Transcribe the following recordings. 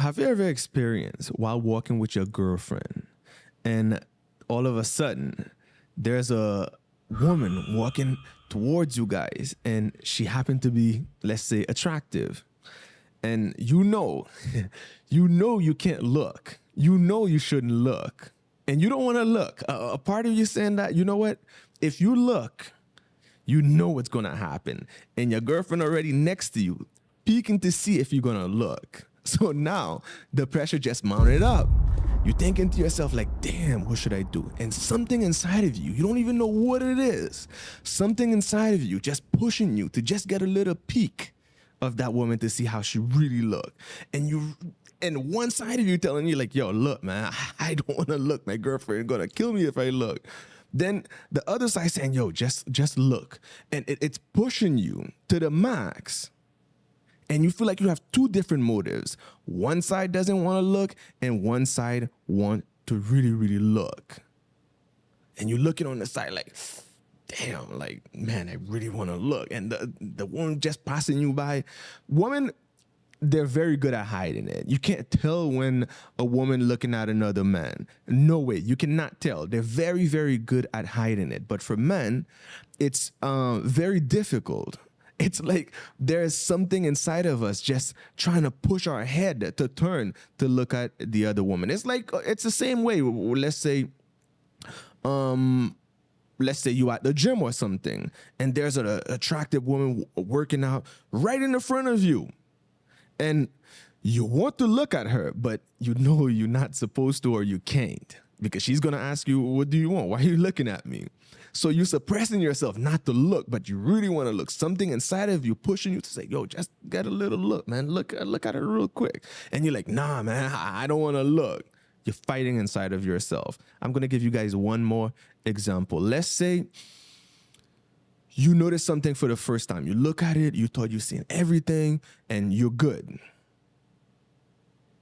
have you ever experienced while walking with your girlfriend and all of a sudden there's a woman walking towards you guys and she happened to be, let's say, attractive, and you know you can't look, you know you shouldn't look, and you don't want to look. A part of you saying that, you know what, if you look, you know what's going to happen, and your girlfriend already next to you peeking to see if you're going to look. So now the pressure just mounted up. You're thinking to yourself like, damn, what should I do? And something inside of you, you don't even know what it is, something inside of you just pushing you to just get a little peek of that woman to see how she really look. And one side of you telling you like, yo, look, man, I don't want to look. My girlfriend gonna kill me if I look. Then the other side saying, yo, just look. And it's pushing you to the max. And you feel like you have two different motives. One side doesn't want to look, and one side want to really, really look. And you're looking on the side like, damn, like, man, I really want to look. And the one just passing you by, women, they're very good at hiding it. You can't tell when a woman looking at another man. No way, you cannot tell. They're very, very good at hiding it. But for men, it's very difficult. It's like there's something inside of us just trying to push our head to turn to look at the other woman. It's like, it's the same way. Let's say you at the gym or something, and there's an attractive woman working out right in the front of you. And you want to look at her, but you know you're not supposed to, or you can't, because she's going to ask you, what do you want? Why are you looking at me? So you're suppressing yourself not to look, but you really want to look. Something inside of you pushing you to say, yo, just get a little look, man. Look at her real quick. And you're like, nah, man, I don't want to look. You're fighting inside of yourself. I'm going to give you guys one more example. Let's say you notice something for the first time. You look at it, you thought you've seen everything, and you're good.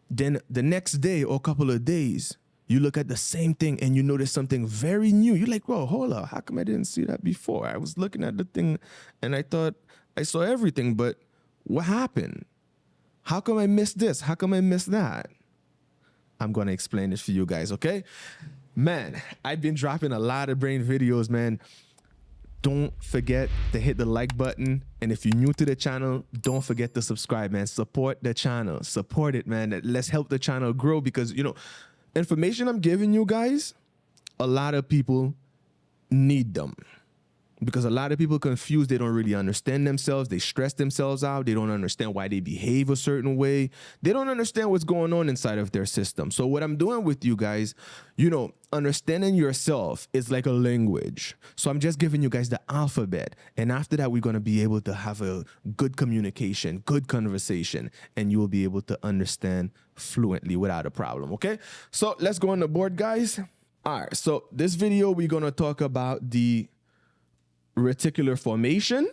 Then the next day or a couple of days, you look at the same thing and you notice something very new. You're like, whoa, hold up. How come I didn't see that before? I was looking at the thing and I thought I saw everything, but what happened? How come I missed this? How come I missed that? I'm going to explain it for you guys, okay? Man, I've been dropping a lot of brain videos, man. Don't forget to hit the like button. And if you're new to the channel, don't forget to subscribe, man. Support the channel. Support it, man. Let's help the channel grow, because, you know, information I'm giving you guys, a lot of people need them, because a lot of people confused. They don't really understand themselves. They stress themselves out. They don't understand why they behave a certain way. They don't understand what's going on inside of their system. So what I'm doing with you guys, you know, understanding yourself is like a language. So I'm just giving you guys the alphabet. And after that, we're going to be able to have a good communication, good conversation, and you will be able to understand fluently without a problem. Okay. So let's go on the board, guys. All right. So this video, we're going to talk about the reticular formation,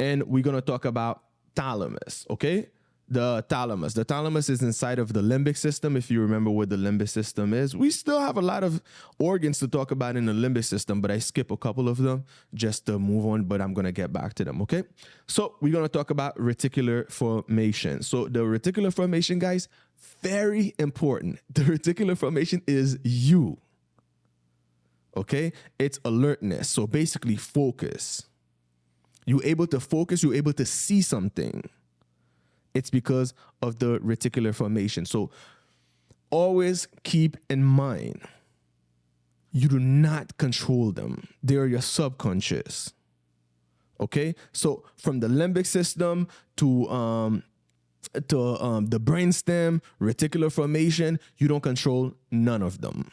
and we're going to talk about thalamus. Okay. The thalamus is inside of the limbic system. If you remember what the limbic system is, we still have a lot of organs to talk about in the limbic system, but I skip a couple of them just to move on, but I'm going to get back to them. Okay. So we're going to talk about reticular formation. So the reticular formation, guys, very important. The reticular formation is you. Okay. It's alertness. So basically focus. You're able to focus. You're able to see something. It's because of the reticular formation. So always keep in mind, you do not control them. They are your subconscious. Okay? So from the limbic system to the brainstem, reticular formation, you don't control none of them.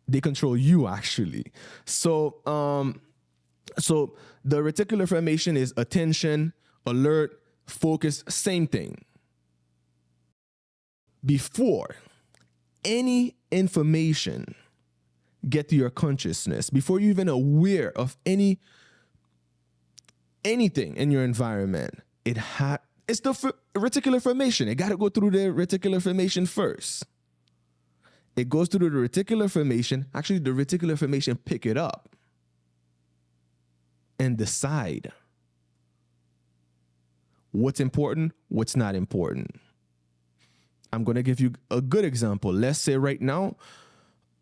They control you, actually. So the reticular formation is attention, alert, focus, same thing. Before any information get to your consciousness, before you're even aware of anything in your environment, it's the reticular formation. It got to go through the reticular formation first. It goes through the reticular formation. Actually, the reticular formation pick it up and decide what's important, what's not important. I'm going to give you a good example. Let's say right now,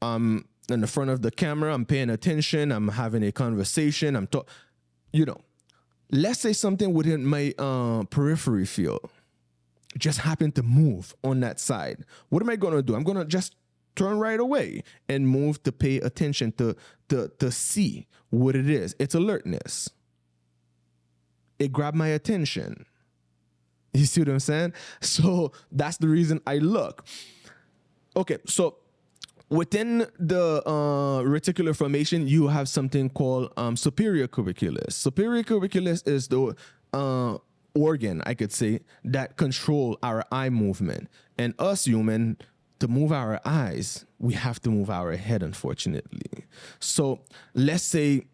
in the front of the camera, I'm paying attention, I'm having a conversation, I'm talking, you know, let's say something within my periphery field just happened to move on that side. What am I going to do? I'm going to just turn right away and move to pay attention to see what it is. It's alertness. It grabbed my attention. You see what I'm saying? So that's the reason I look. Okay, so within the reticular formation, you have something called superior cubiculus. Superior cubiculus is the organ, I could say, that control our eye movement. And us human, to move our eyes, we have to move our head, unfortunately. So let's say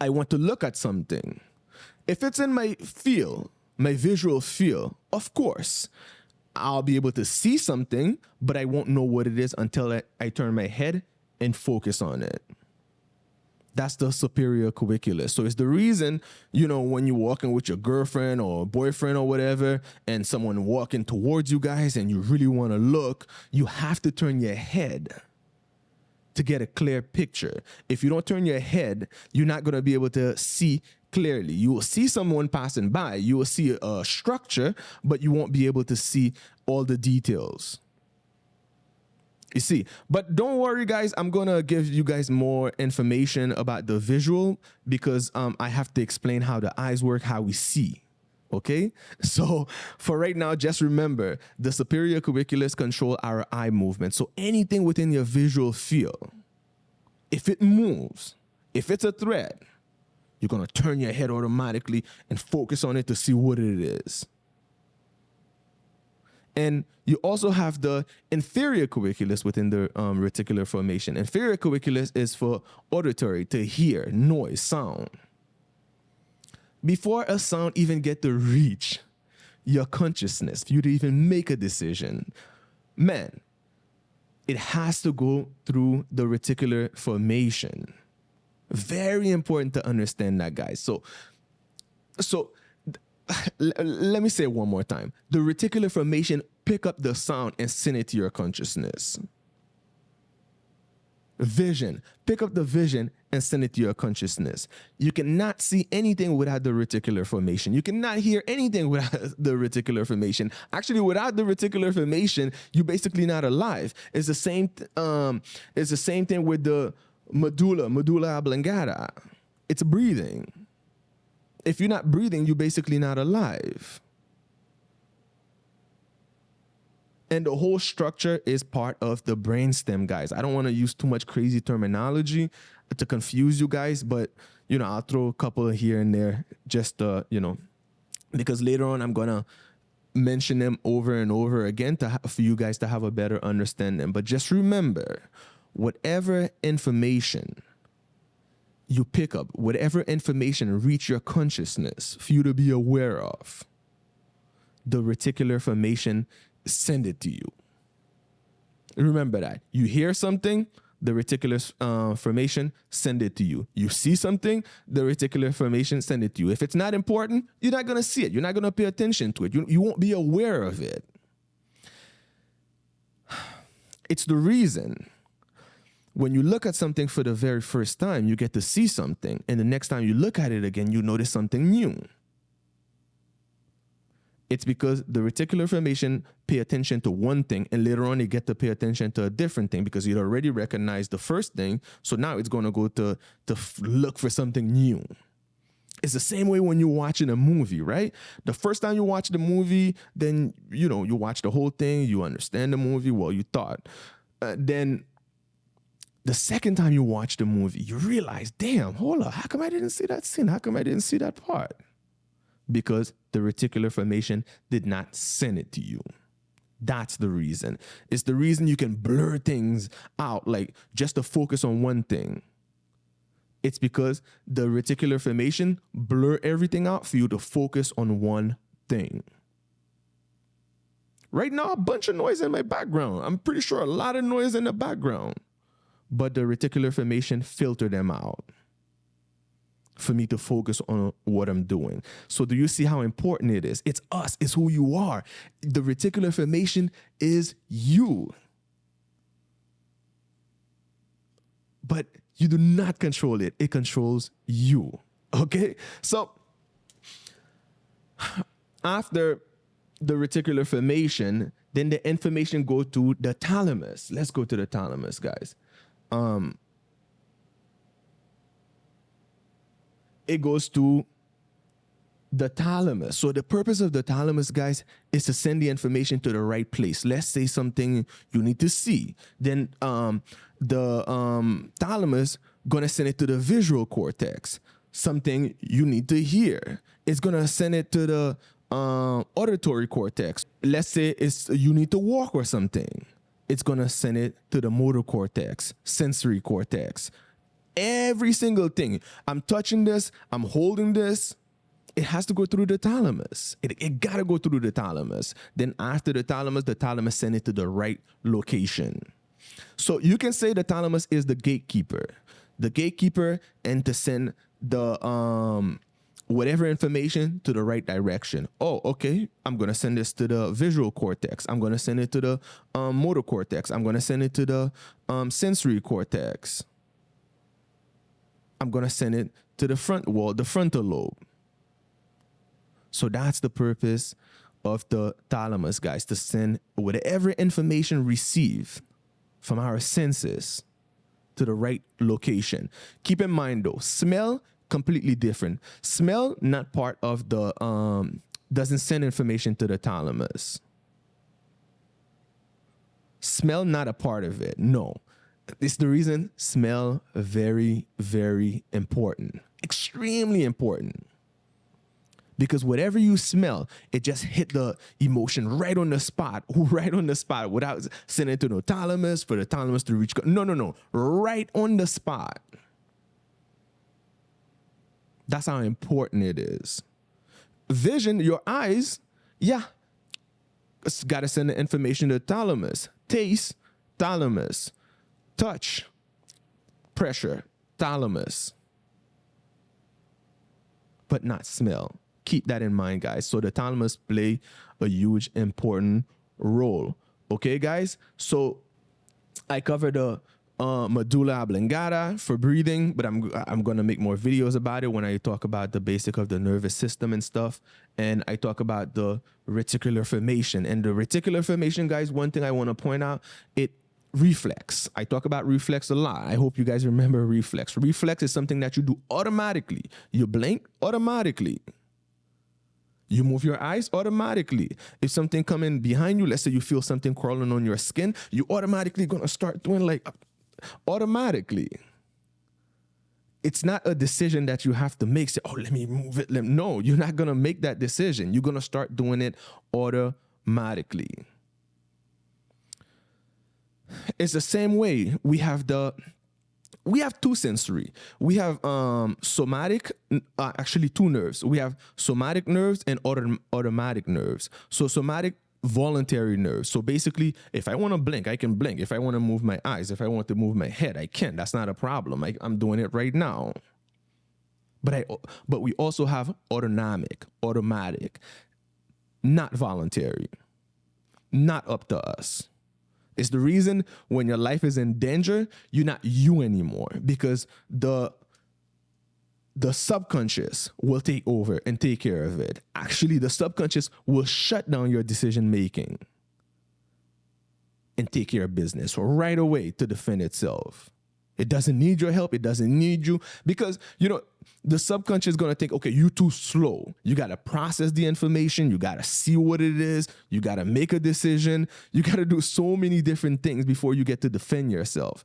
I want to look at something. If it's in my field, my visual field, of course, I'll be able to see something, but I won't know what it is until I turn my head and focus on it. That's the superior cubiculus. So it's the reason, you know, when you're walking with your girlfriend or boyfriend or whatever, and someone walking towards you guys and you really want to look, you have to turn your head to get a clear picture. If you don't turn your head, you're not going to be able to see clearly. You will see someone passing by, you will see a structure, but you won't be able to see all the details. You see, but don't worry, guys. I'm going to give you guys more information about the visual because I have to explain how the eyes work, how we see. Okay, so for right now, just remember the superior cubiculus control our eye movement. So anything within your visual field, if it moves, if it's a thread, you're going to turn your head automatically and focus on it to see what it is. And you also have the inferior cubiculus within the reticular formation. Inferior cubiculus is for auditory, to hear, noise, sound. Before a sound even get to reach your consciousness, for you to even make a decision, man, it has to go through the reticular formation. Very important to understand that, guys. So let me say it one more time. The reticular formation pick up the sound and send it to your consciousness. Vision, pick up the vision and send it to your consciousness. You cannot see anything without the reticular formation. You cannot hear anything without the reticular formation. Actually, without the reticular formation, you're basically not alive. It's the same. It's the same thing with the medulla oblongata. It's breathing. If you're not breathing, you're basically not alive. And the whole structure is part of the brainstem, guys. I don't want to use too much crazy terminology to confuse you guys, but, you know, I'll throw a couple here and there just, you know, because later on I'm going to mention them over and over again for you guys to have a better understanding. But just remember, whatever information you pick up, whatever information reach your consciousness for you to be aware of, the reticular formation send it to you. Remember that. You hear something, the reticular formation send it to you. You see something, the reticular formation send it to you. If it's not important, you're not going to see it. You're not going to pay attention to it. You won't be aware of it. It's the reason when you look at something for the very first time, you get to see something, and the next time you look at it again, you notice something new. It's because the reticular formation pay attention to one thing, and later on you get to pay attention to a different thing because you already recognized the first thing. So now it's going to go to look for something new. It's the same way when you're watching a movie, right? The first time you watch the movie, then, you know, you watch the whole thing, you understand the movie, well, you thought. Then the second time you watch the movie, you realize, damn, hold up, how come I didn't see that scene? How come I didn't see that part? Because the reticular formation did not send it to you. That's the reason. It's the reason you can blur things out, like just to focus on one thing. It's because the reticular formation blur everything out for you to focus on one thing. Right now, a bunch of noise in my background. I'm pretty sure a lot of noise in the background. But the reticular formation filter them out for me to focus on what I'm doing. So do you see how important it is? It's us. It's who you are. The reticular information is you. But you do not control it. It controls you. Okay? So after the reticular formation, then the information go to the thalamus. Let's go to the thalamus, guys. It goes to the thalamus. So the purpose of the thalamus, guys, is to send the information to the right place. Let's say something you need to see. Then the thalamus gonna send it to the visual cortex. Something you need to hear. It's gonna send it to the auditory cortex. Let's say you need to walk or something. It's gonna send it to the motor cortex, sensory cortex. Every single thing. I'm touching this, I'm holding this. It has to go through the thalamus. It gotta go through the thalamus. Then after the thalamus send it to the right location. So you can say the thalamus is the gatekeeper. The gatekeeper, and to send the whatever information to the right direction. Oh, okay, I'm gonna send this to the visual cortex. I'm gonna send it to the motor cortex. I'm gonna send it to the sensory cortex. I'm gonna send it to the the frontal lobe. So that's the purpose of the thalamus, guys, to send whatever information received from our senses to the right location. Keep in mind though, smell, completely different. Smell, not part of the, doesn't send information to the thalamus. Smell, not a part of it, no. It's the reason smell, very, very important. Extremely important. Because whatever you smell, it just hit the emotion right on the spot, without sending it to the thalamus, for the thalamus to reach. No. Right on the spot. That's how important it is. Vision, your eyes, yeah, it's got to send the information to the thalamus. Taste, thalamus. Touch, pressure, thalamus. But not smell. Keep that in mind, guys. So the thalamus play a huge, important role. Okay, guys? So I covered the medulla oblongata for breathing, but I'm gonna make more videos about it when I talk about the basic of the nervous system and stuff. And I talk about the reticular formation. And the reticular formation, guys, one thing I want to point out, reflex. I talk about reflex a lot. I hope you guys remember reflex. Reflex is something that you do automatically. You blink automatically. You move your eyes automatically. If something coming behind you, let's say you feel something crawling on your skin, you automatically gonna start doing like automatically. It's not a decision that you have to make. Say, oh, let me move it. No, you're not gonna make that decision. You're gonna start doing it automatically. It's the same way. We have two sensory. We have somatic, actually two nerves. We have somatic nerves and automatic nerves. So somatic, voluntary nerves. So basically, if I want to blink, I can blink. If I want to move my eyes, if I want to move my head, I can. That's not a problem. I'm doing it right now. But we also have autonomic, automatic, not voluntary, not up to us. It's the reason when your life is in danger, you're not you anymore, because the subconscious will take over and take care of it. Actually, the subconscious will shut down your decision making and take care of business right away to defend itself. It doesn't need your help. It doesn't need you, because, the subconscious is going to think, okay, you're too slow. You got to process the information. You got to see what it is. You got to make a decision. You got to do so many different things before you get to defend yourself.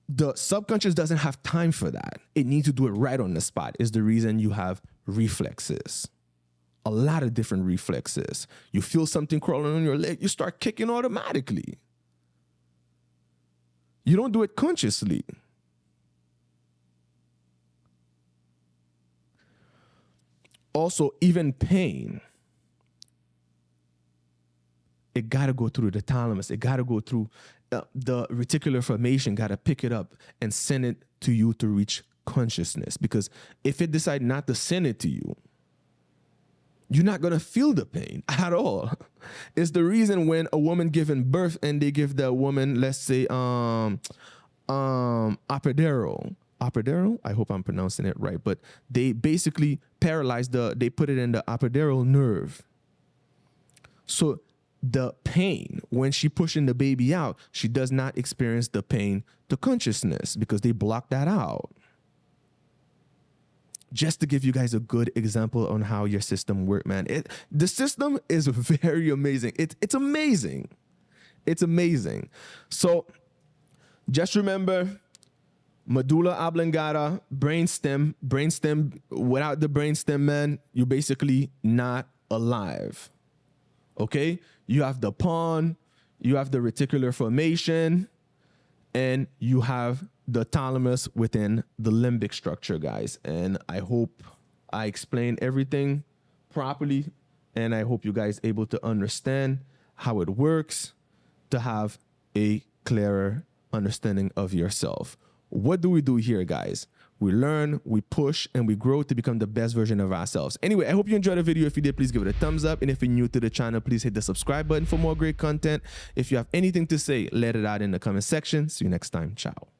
The subconscious doesn't have time for that. It needs to do it right on the spot. Is the reason you have reflexes. A lot of different reflexes. You feel something crawling on your leg, you start kicking automatically. You don't do it consciously. Also, even pain, it got to go through the thalamus. It got to go through the reticular formation, got to pick it up and send it to you to reach consciousness. Because if it decide not to send it to you, you're not going to feel the pain at all. It's the reason when a woman giving birth and they give the woman, let's say, epidural. I hope I'm pronouncing it right, but they basically paralyze they put it in the epidural nerve. So the pain, when she pushing the baby out, she does not experience the pain to consciousness because they block that out. Just to give you guys a good example on how your system works, man. The system is very amazing. It's amazing. It's amazing. So just remember, medulla oblongata, brainstem. Brainstem, without the brainstem, man, you're basically not alive. Okay? You have the pons, you have the reticular formation, and you have the thalamus within the limbic structure, guys. And I hope I explained everything properly, and I hope you guys able to understand how it works to have a clearer understanding of yourself. What do we do here, guys? We learn, we push, and we grow to become the best version of ourselves. Anyway, I hope you enjoyed the video. If you did, please give it a thumbs up. And if you're new to the channel, please hit the subscribe button for more great content. If you have anything to say, let it out in the comment section. See you next time. Ciao.